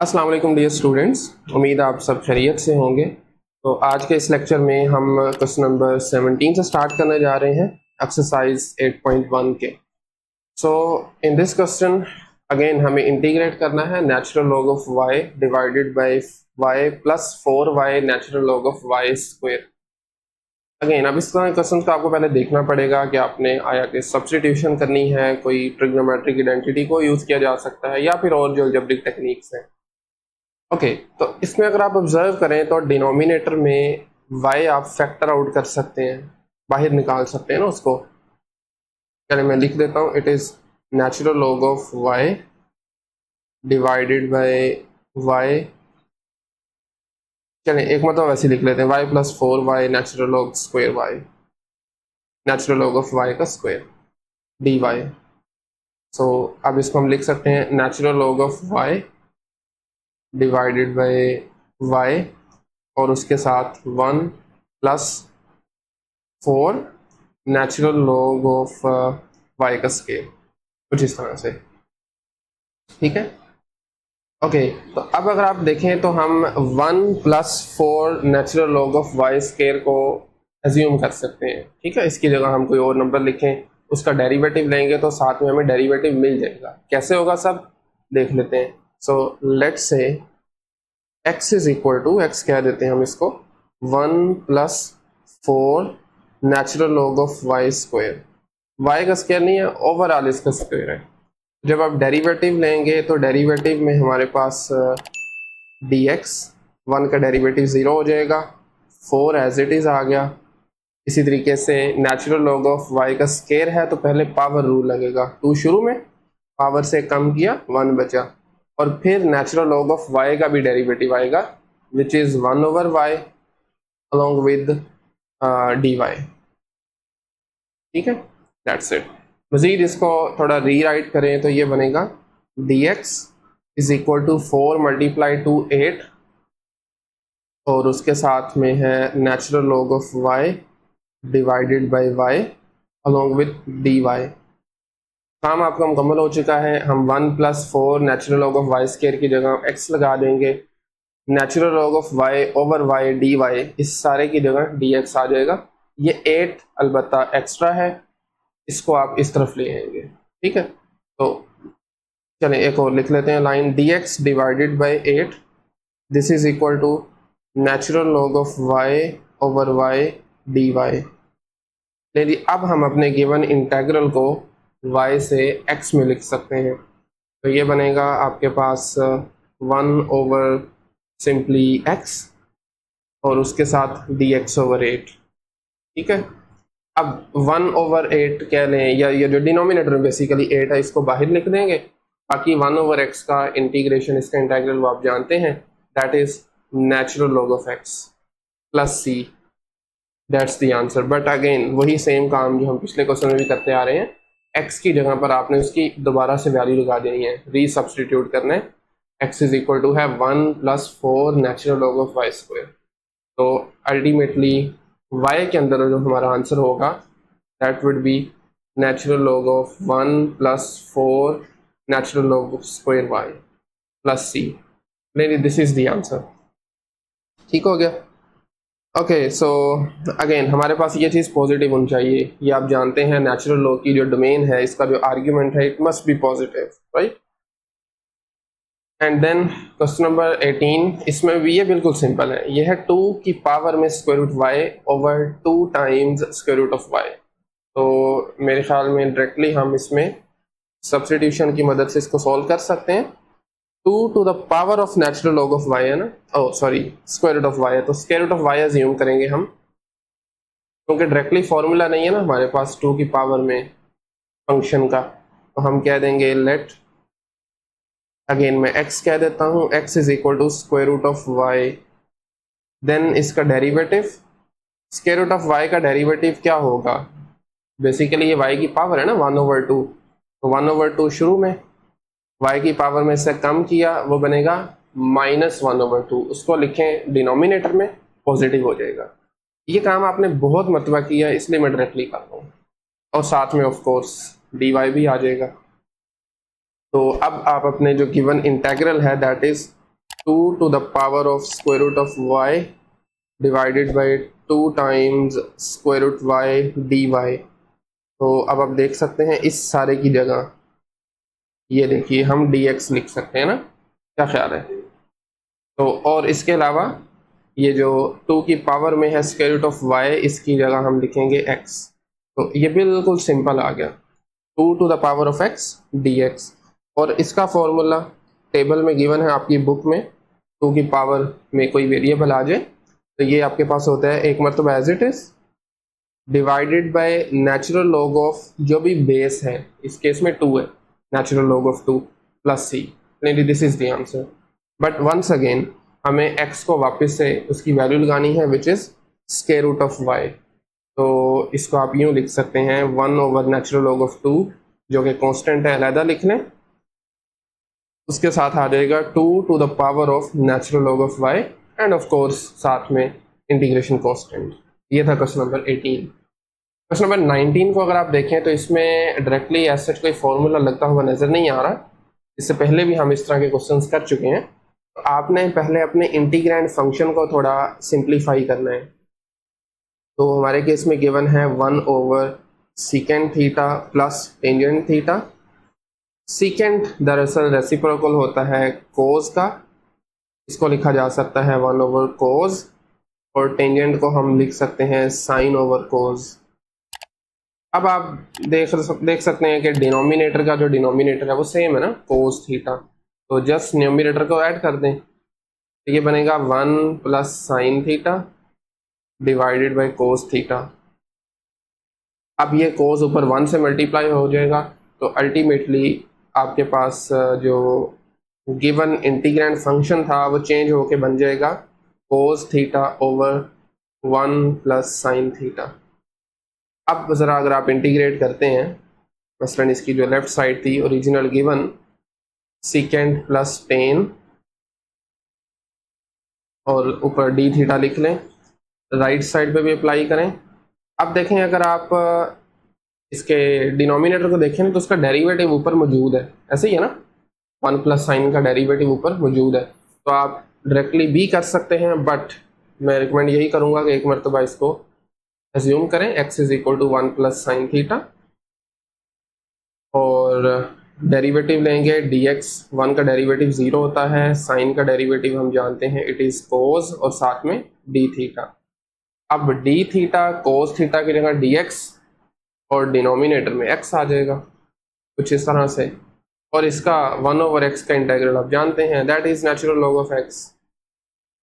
अस्सलाम वालेकुम dear students, उम्मीद है आप सब खैरियत से होंगे। तो आज के इस लेक्चर में हम क्वेश्चन नंबर 17 से स्टार्ट करने जा रहे हैं, एक्सरसाइज 8.1 के। सो इन दिस क्वेश्चन अगेन हमें इंटीग्रेट करना है natural log of y divided by y plus 4y natural log of y square. Again अब इस तरह क्वेश्चन को आपको पहले देखना पड़ेगा कि आपने आया कि सब्स्टिट्यूशन करनी है, कोई ट्रिग्नोमेट्रिक आइडेंटिटी को यूज़ किया जा सकता है या फिर और जो अलजेब्रिक टेक्निक्स हैं। ओके तो इसमें अगर आप ऑब्जर्व करें तो डिनोमिनेटर में y आप फैक्टर आउट कर सकते हैं, बाहर निकाल सकते हैं ना उसको। चलिए मैं लिख देता हूँ, it is natural log of y divided by y। चलिए एक मतलब वैसे लिख लेते हैं, y plus 4y natural log square y, natural log of y का स्क्वायर dy। सो अब इसको हम लिख सकते हैं natural log of y divided by y और उसके साथ 1 plus 4 natural log of y का स्केयर, कुछ इस तरह से। ठीक है, ओके तो अब अगर आप देखें तो हम 1 plus 4 natural log of y square को एज्यूम कर सकते हैं। ठीक है, इसकी जगह हम कोई और नंबर लिखें, उसका डेरिवेटिव लेंगे तो साथ में हमें डेरिवेटिव मिल जाएगा। कैसे होगा सब देख लेते हैं। So let's say x is equal to, x कह देते हैं हम इसको 1 plus 4 natural log of y square. y का स्क्वायर नहीं है, ओवरऑल इसका स्क्वायर है। जब आप डेरिवेटिव लेंगे तो डेरिवेटिव में हमारे पास dx, 1 का डेरिवेटिव 0 हो जाएगा, 4 एज इट इज़ आ गया। इसी तरीके से नेचुरल लॉग ऑफ y का स्क्वायर है तो पहले पावर रूल लगेगा, 2 शुरू में, पावर से कम किया 1 बचा, और फिर नेचुरल लॉग ऑफ y का भी डेरिवेटिव आएगा which is 1 over y along with dy। ठीक है, दैट्स इट। मज़ीद इसको थोड़ा रीराइट करें तो ये बनेगा dx is equal to 4 multiply to 8 और उसके साथ में है natural log of y divided by y along with dy। काम आपका मुकम्मल हो चुका है। हम 1 plus 4 natural log of y square की जगह x लगा देंगे, natural log of y over y dy, इस सारे की जगह dx आ जाएगा। ये 8 अलबत्ता एक्स्ट्रा है, इसको आप इस तरफ ले आएंगे। ठीक है, तो चलें एक और लिख लेते हैं line, dx divided by 8 this is equal to natural log of y over y dy। लेकिन अब हम अपने गिवन इंटेग्रल को y से x में लिख सकते हैं, तो ये बनेगा आपके पास 1 ओवर सिंपली x और उसके साथ dx ओवर 8। ठीक है, अब 1 ओवर 8 कह लें, या ये जो डिनोमिनेटर में बेसिकली 8 है इसको बाहर लिख देंगे, बाकी 1 ओवर x का इंटीग्रेशन, इसका इंटीग्रल वो आप जानते हैं, that is natural log of x plus c, that's the answer. But again वही सेम काम जो हम पिछले क्वेश्चन में भी करते आ रहे हैं, x की जगह पर आपने उसकी दोबारा से वैल्यू लगा देनी है, री सब्सटीट्यूट करना है। x इज इक्वल टू है 1 plus 4 natural log of y square, तो अल्टीमेटली y के अंदर जो हमारा आंसर होगा that would be natural log of 1 plus 4 natural log of square y plus c। This is the answer. ठीक हो गया, ओके सो अगेन हमारे पास ये चीज़ पॉजिटिव होनी चाहिए, ये आप जानते हैं नेचुरल लॉ की जो डोमेन है, इसका जो आर्ग्यूमेंट है, it must be positive, right. And then question number 18, इसमें भी ये बिल्कुल सिंपल है, ये है 2 की पावर में square root y over 2 times square root of y। तो मेरे ख्याल में डायरेक्टली हम इसमें सब्स्टिट्यूशन की मदद से इसको सॉल्व कर सकते हैं। 2 to the power of natural log of y है ना, oh sorry square root of y है, तो square root of y assume करेंगे हम, क्योंकि डायरेक्टली फॉर्मूला नहीं है ना हमारे पास 2 की पावर में फंक्शन का, तो हम कह देंगे लेट, अगेन मैं x कह देता हूँ, x is equal to square root of y, then इसका derivative, square root of y का डेरिवेटिव क्या होगा, बेसिकली ये y की पावर है ना 1 ओवर 2, तो 1 ओवर 2 शुरू में, y की पावर में से कम किया वो बनेगा -1 ओवर 2, उसको लिखें डिनोमिनेटर में, पॉजिटिव हो जाएगा। ये काम आपने बहुत मरतबा किया इसलिए मैं डायरेक्टली कर रहा हूँ, और साथ में ऑफ कोर्स dy भी आ जाएगा। तो अब आप अपने जो गिवन इंटेग्रल है that is 2 to the power of square root of y divided by 2 times square root y dy। तो अब आप देख सकते हैं इस सारे की जगह ये देखिए हम dx लिख सकते हैं ना, क्या ख्याल है? तो और इसके अलावा ये जो 2 की पावर में है स्क्वायर रूट ऑफ y, इसकी जगह हम लिखेंगे x। तो ये बिल्कुल सिंपल आ गया, 2 to the power of x dx। और इसका फॉर्मूला टेबल में गिवन है आपकी बुक में, 2 की पावर में कोई वेरिएबल आ जाए तो ये आपके पास होता है एक मरतबा as it is divided by natural log of जो भी बेस है, इस केस में 2 है, natural log of 2 plus c। This is the answer. But once again हमें x को वापस से उसकी वैल्यू लगानी है which is square root of y। तो इसको आप यूँ लिख सकते हैं 1 ओवर नेचुरल लॉग ऑफ 2 जो कि कांस्टेंट है, अलहदा लिख लें, उसके साथ आ जाएगा 2 to the power of natural log of y and of course साथ में इंटीग्रेशन कांस्टेंट। ये था क्वेश्चन नंबर 18। क्वेश्चन नंबर 19 को अगर आप देखें तो इसमें डायरेक्टली एज सच कोई फॉर्मूला लगता हुआ नजर नहीं आ रहा। इससे पहले भी हम इस तरह के क्वेश्चंस कर चुके हैं। तो आपने पहले अपने इंटीग्रैंड फंक्शन को थोड़ा सिंप्लीफाई करना है। तो हमारे केस में गिवन है 1 over secant theta plus tangent theta. Secant दरअसल रेसिप्रोकल होता है कोस का, इसको लिखा जा सकता है 1 ओवर कोस, और टेंजेंट को हम लिख सकते हैं साइन ओवर कोस। अब आप देख सकते हैं कि डिनोमिनेटर का जो डिनोमिनेटर है वो सेम है ना, कोस थीटा। तो जस्ट न्यूमिनेटर को ऐड कर दें तो ये बनेगा 1 plus sine theta divided by cos theta. अब ये कोस ऊपर 1 से मल्टीप्लाई हो जाएगा, तो अल्टीमेटली आपके पास जो गिवन इंटीग्रैंड फंक्शन था वो चेंज होके बन जाएगा cos theta over 1 plus sine theta. अब ज़रा अगर आप इंटीग्रेट करते हैं, मसलन इसकी जो लेफ्ट साइड थी original given secant plus ten और ऊपर डी थीटा लिख लें, राइट साइड पे भी अप्लाई करें। अब देखें अगर आप इसके डिनोमिनेटर को देखें तो उसका डेरिवेटिव ऊपर मौजूद है, ऐसे ही है ना, 1 प्लस साइन का डेरिवेटिव ऊपर मौजूद है। तो आप डायरेक्टली भी कर सकते हैं, बट मैं रिकमेंड यही करूंगा कि एक मरतबा इसको एज्यूम करें x is equal to 1 plus sine theta, और डेरिवेटिव लेंगे dx। 1 का डेरिवेटिव 0 होता है, साइन का डेरिवेटिव हम जानते हैं इट इज कोस, और साथ में d थीटा। अब d थीटा कोस थीटा की जगह dx और डिनोमिनेटर में x आ जाएगा कुछ इस तरह से, और इसका 1 ओवर x का इंटीग्रल आप जानते हैं that is natural log of x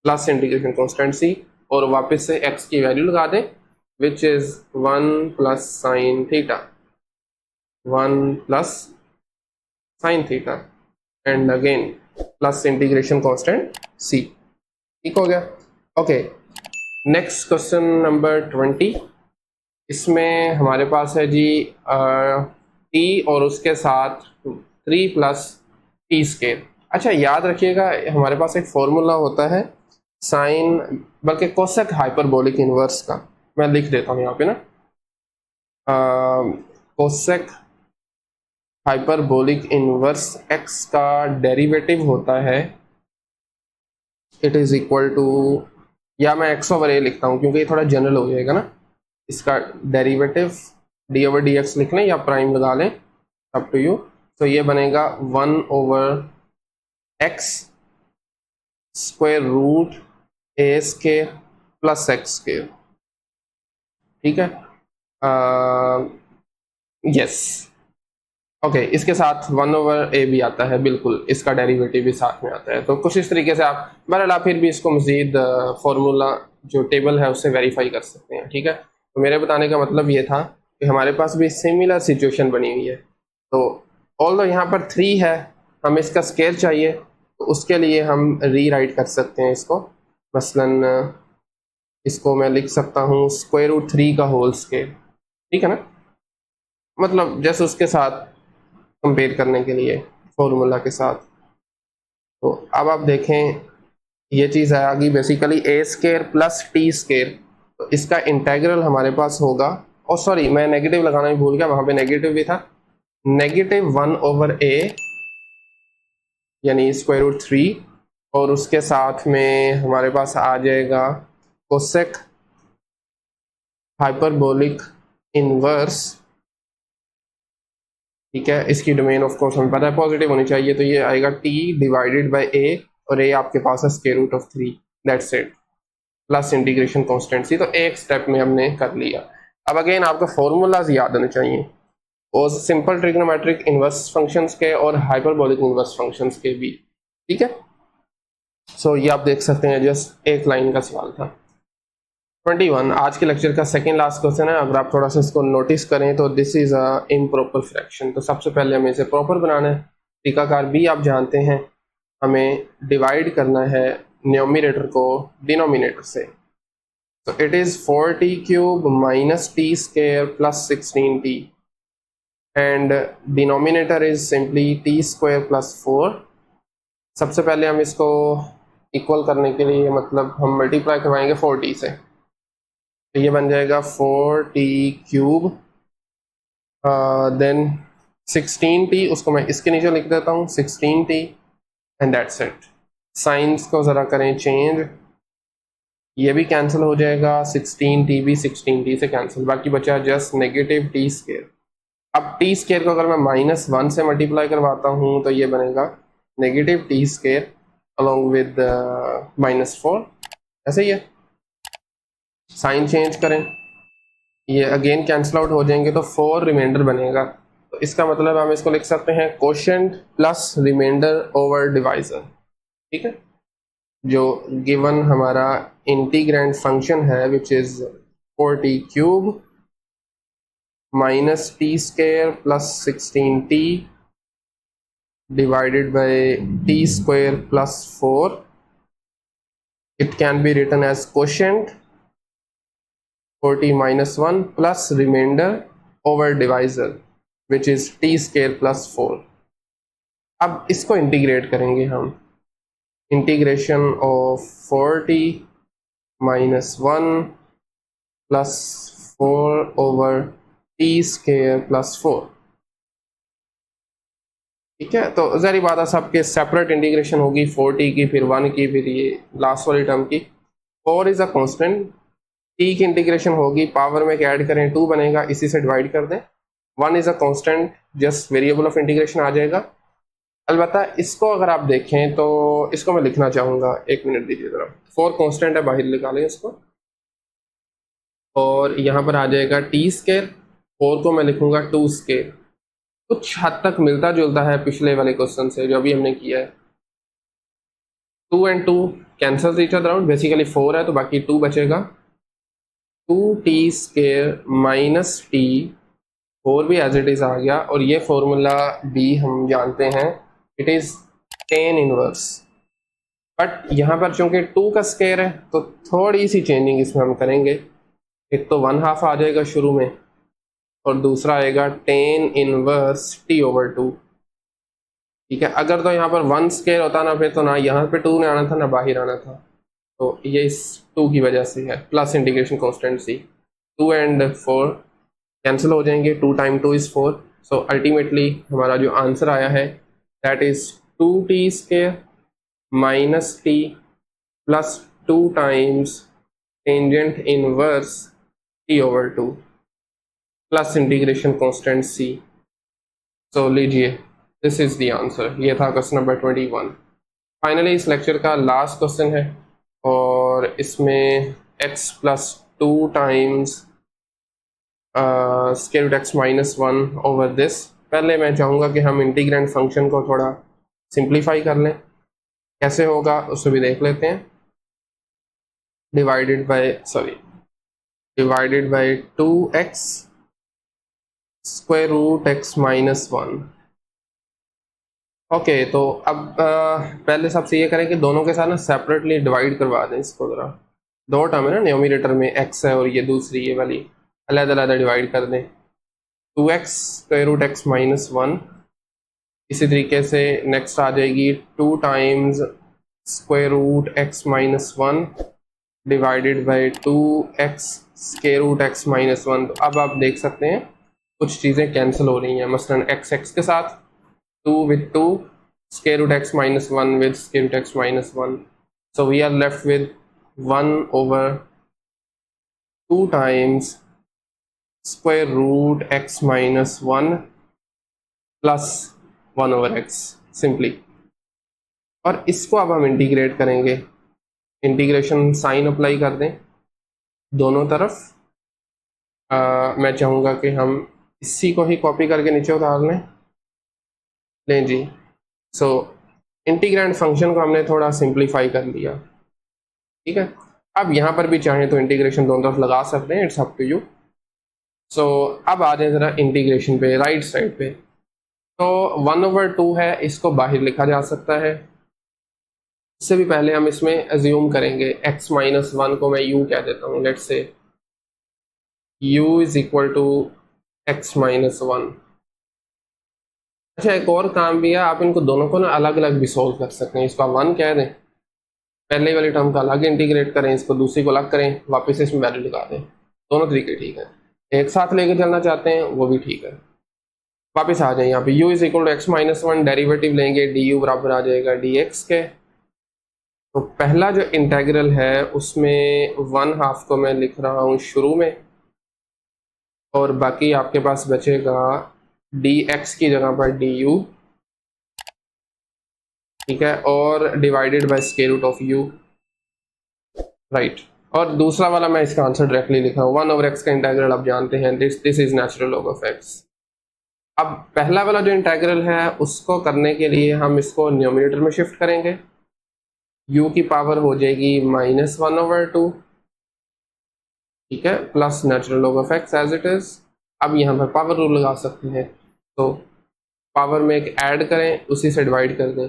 plus integration constant c, और वापस से x की वैल्यू लगा दें which is 1 plus sine theta, 1 plus sine theta and again plus integration constant c। ठीक हो गया? Okay, next question number 20। इसमें हमारे पास है जी t और उसके साथ 3 प्लस टी स्केयर। अच्छा याद रखिएगा हमारे पास एक फॉर्मूला होता है साइन, बल्कि कोसेक हाइपरबोलिक इनवर्स का, मैं लिख देता हूँ यहाँ पे ना, कोसेक हाइपरबोलिक इनवर्स x का डेरिवेटिव होता है इट इज इक्वल टू, या मैं x ओवर a लिखता हूँ क्योंकि ये थोड़ा जनरल हो जाएगा ना, इसका डेरिवेटिव d ओवर dx लिख लें या प्राइम लगा लें, अप टू यू। तो ये बनेगा 1 over x square root a square plus x square. ठीक है, यस ओके, इसके साथ 1 ओवर a भी आता है, बिल्कुल इसका डेरिवेटिव भी साथ में आता है। तो कुछ इस तरीके से आप बहरहाल फिर भी इसको मजीद फॉर्मूला जो टेबल है उससे वेरीफाई कर सकते हैं। ठीक है, तो मेरे बताने का मतलब ये था कि हमारे पास भी सिमिलर सिचुएशन बनी हुई है। तो ऑल्दो यहाँ पर 3 है, हमें इसका स्केयर चाहिए, तो उसके लिए हम रीराइट कर सकते हैं इसको। मसलन इसको मैं लिख सकता हूँ स्क्वायर रूट 3 का होल स्केयर। ठीक है ना, मतलब जैसे उसके साथ कंपेयर करने के लिए फॉर्मूला के साथ। तो अब आप देखें ये चीज़ आ गई basically a square plus T square. तो इसका इंटेग्रल हमारे पास होगा, और सॉरी मैं नेगेटिव लगाना ही भूल गया, वहाँ पे नेगेटिव भी था, -1 ओवर a यानी स्क्वायर रूट 3 और उसके साथ में हमारे पास आ जाएगा कोसेक हाइपरबोलिक इनवर्स। ठीक है, इसकी डोमेन ऑफ कोर्स हमें पता है पॉजिटिव होनी चाहिए, तो ये आएगा t डिवाइडेड बाय a, और a आपके पास है square root of 3, that's it, plus integration constant C. तो एक स्टेप में हमने कर लिया। अब अगेन आपको फॉर्मूलाज याद होने चाहिए, और सिंपल ट्रिग्नोमेट्रिक इनवर्स फंक्शंस के और हाइपरबोलिक इनवर्स फंक्शंस के भी। ठीक है, सो ये आप देख सकते हैं, जस्ट एक लाइन का सवाल था। 21 आज के लेक्चर का सेकेंड लास्ट क्वेश्चन है। अगर आप थोड़ा सा इसको नोटिस करें तो this is a improper fraction. तो सबसे पहले हमें इसे प्रॉपर बनाना है। टीकाकार भी आप जानते हैं, हमें डिवाइड करना है न्यूमरेटर को डिनोमिनेटर से। तो it is 4t cube minus T square plus 16t and denominator is simply T square plus 4। सबसे पहले हम इसको इक्वल करने के लिए मतलब हम मल्टीप्लाई करवाएंगे 4t से, तो ये बन जाएगा 4t क्यूब देन 16t, उसको मैं इसके नीचे लिख देता हूँ 16t and that's it. Science को ज़रा करें चेंज, ये भी कैंसिल हो जाएगा, 16t भी 16t से कैंसिल, बाकी बचा जस्ट नेगेटिव टी स्केयर। अब टी स्केयर को अगर मैं -1 से मल्टीप्लाई करवाता हूँ तो ये बनेगा negative T square along with -4, ऐसे ही है। साइन चेंज करें, ये अगेन कैंसिल आउट हो जाएंगे, तो 4 रिमाइंडर बनेगा। तो इसका मतलब हम इसको लिख सकते हैं quotient plus remainder over divisor. ठीक है, जो गिवन हमारा इंटीग्रेंड फंक्शन है which is 4t cube minus T square plus 16t divided by t square plus 4, it can be written as quotient 4t minus 1 plus remainder over divisor which is t square plus 4। अब इसको integrate करेंगे हम, integration of 4t minus 1 plus 4 over t square plus 4। ठीक है, तो ज़ाहिर बात है सबके सेपरेट इंटीग्रेशन होगी, 4t की, फिर 1 की, फिर ये लास्ट वाली टर्म की। 4 इज़ अ कांस्टेंट, t की इंटीग्रेशन होगी, पावर में ऐड करें 2 बनेगा, इसी से डिवाइड कर दें। 1 is a constant, just variable of integration आ जाएगा। अलबत्ता इसको अगर आप देखें तो इसको मैं लिखना चाहूँगा, एक मिनट दीजिए ज़रा। 4 कांस्टेंट है, बाहर निकालें इसको, और यहाँ पर आ जाएगा टी स्केयर, 4 को मैं लिखूँगा 2 स्केयर। कुछ हद तक मिलता जुलता है पिछले वाले क्वेश्चन से जो अभी हमने किया है। 2 and 2 cancel each other out, basically 4 है तो बाकी 2 बचेगा। 2t स्क्वायर माइनस टी, 4 भी एज इट इज आ गया, और ये फॉर्मूला भी हम जानते हैं, it is tan inverse. But यहाँ पर चूंकि 2 का स्क्वायर है तो थोड़ी सी चेंजिंग इसमें हम करेंगे। एक तो 1/2 आ जाएगा शुरू में, और दूसरा आएगा tan इनवर्स t ओवर 2। ठीक है, अगर तो यहाँ पर 1 स्क्वायर होता ना, फिर तो ना यहाँ पे 2 ने आना था ना बाहर आना था, तो ये इस 2 की वजह से है, plus integration constant C. 2 and 4 cancel हो जाएंगे, 2 टाइम 2 इज 4। सो अल्टीमेटली हमारा जो आंसर आया है that is 2t square minus T plus 2 times tangent inverse t over 2 plus integration constant C. So लीजिए, दिस इज द आंसर। ये था question number 21। Finally इस लेक्चर का लास्ट क्वेश्चन है, और इसमें x plus 2 times square root x minus 1 over this. पहले मैं चाहूँगा कि हम इंटीग्रेंड फंक्शन को थोड़ा सिंप्लीफाई कर लें, कैसे होगा उसे भी देख लेते हैं। Divided by 2x square root x minus 1। Okay, तो अब पहले सबसे ये करें कि दोनों के साथ ना सेपरेटली डिवाइड करवा दें इसको। ज़रा 2 टर्म है ना, न्यूमरेटर में x है और ये दूसरी ये वाली अलग-अलग डिवाइड कर दें। 2x square root x minus 1, इसी तरीके से नेक्स्ट आ जाएगी 2 times square root x minus 1 divided by 2x square root x minus 1। तो अब आप देख सकते हैं कुछ चीज़ें कैंसिल हो रही हैं, मसलन x के साथ 2 with 2 square root x minus 1 with square root x minus 1. So we are left with 1 over 2 times square root x minus 1 plus 1 over x simply. और इसको अब हम इंटीग्रेट करेंगे, इंटीग्रेशन साइन अप्लाई कर दें दोनों तरफ। मैं चाहूँगा कि हम इसी को ही कॉपी करके नीचे उतार लें जी। सो इंटीग्रेंड फंक्शन को हमने थोड़ा सिंप्लीफाई कर लिया, ठीक है। अब यहाँ पर भी चाहें तो इंटीग्रेशन दोनों तरफ लगा सकते हैं, इट्स अप टू यू। सो अब आ जाए ज़रा इंटीग्रेशन पे, राइट साइड पे। तो 1/2 है, इसको बाहर लिखा जा सकता है। इससे भी पहले हम इसमें एज्यूम करेंगे x माइनस 1 को मैं u कह देता हूँ, let's say u is equal to x minus 1। अच्छा, एक और काम भी है, आप इनको दोनों को ना अलग अलग भी सोल्व कर सकते हैं। इसको आप 1 कह दें, पहले वाली टर्म का अलग इंटीग्रेट करें, इसको दूसरी को अलग करें, वापस इसमें वैल्यू लगा दें। दोनों तरीके ठीक है। एक साथ लेके चलना चाहते हैं वो भी ठीक है। वापस आ जाए यहाँ पे u is equal to x minus 1, derivative लेंगे du बराबर आ जाएगा dx के। तो पहला जो इंटेग्रल है उसमें 1/2 को मैं लिख रहा हूँ शुरू में, और बाकी आपके पास बचेगा dx की जगह पर du, ठीक है, और divided by square root of u, right. और दूसरा वाला मैं इसका आंसर डायरेक्टली लिख रहा हूँ, 1/x का इंटेग्रल आप जानते हैं, this is natural log of x। अब पहला वाला जो इंटेग्रल है उसको करने के लिए हम इसको न्यूमरेटर में शिफ्ट करेंगे, u की पावर हो जाएगी -1/2, ठीक है, plus natural log of x as it is. अब यहाँ पर पावर रूल लगा सकते हैं, तो पावर में एक ऐड करें, उसी से डिवाइड कर दें।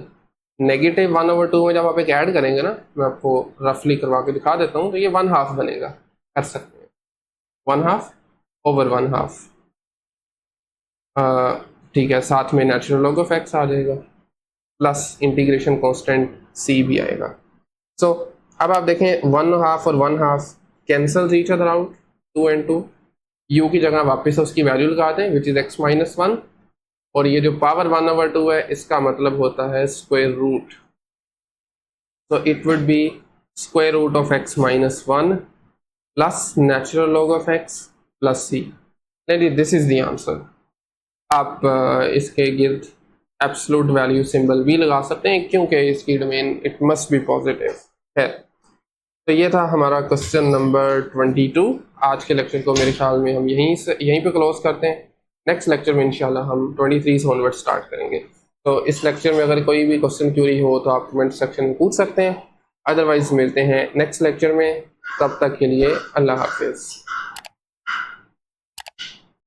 -1/2 में जब आप एक ऐड करेंगे ना, मैं आपको रफली करवा के दिखा देता हूँ, तो ये 1/2 बनेगा, कर सकते हैं 1/2 over 1/2, ठीक है। साथ में नेचुरल लॉग ऑफ x आ जाएगा, प्लस इंटीग्रेशन कांस्टेंट c भी आएगा। सो अब आप देखें 1/2 और 1/2 cancel each other out, 2 and 2, u की जगह वापस उसकी वैल्यू लगा दें विच इज x माइनस 1, और ये जो पावर 1/2 है इसका मतलब होता है स्क्वायर रूट, तो it would be square root of x minus 1 plus natural log of x plus c। This is the answer. आप इसके गिर्द एब्सोल्यूट वैल्यू सिंबल भी लगा सकते हैं, क्योंकि इसकी domain it must be positive है। तो ये था हमारा क्वेश्चन नंबर 22। आज के लेक्चर को मेरे ख्याल में हम यहीं पे क्लोज करते हैं। नेक्स्ट लेक्चर में इंशाल्लाह हम 23 से ऑनवर्ड स्टार्ट करेंगे। तो इस लेक्चर में अगर कोई भी क्वेश्चन क्यूरी हो तो आप कमेंट सेक्शन में पूछ सकते हैं, अदरवाइज मिलते हैं नेक्स्ट लेक्चर में। तब तक के लिए अल्लाह हाफिज़।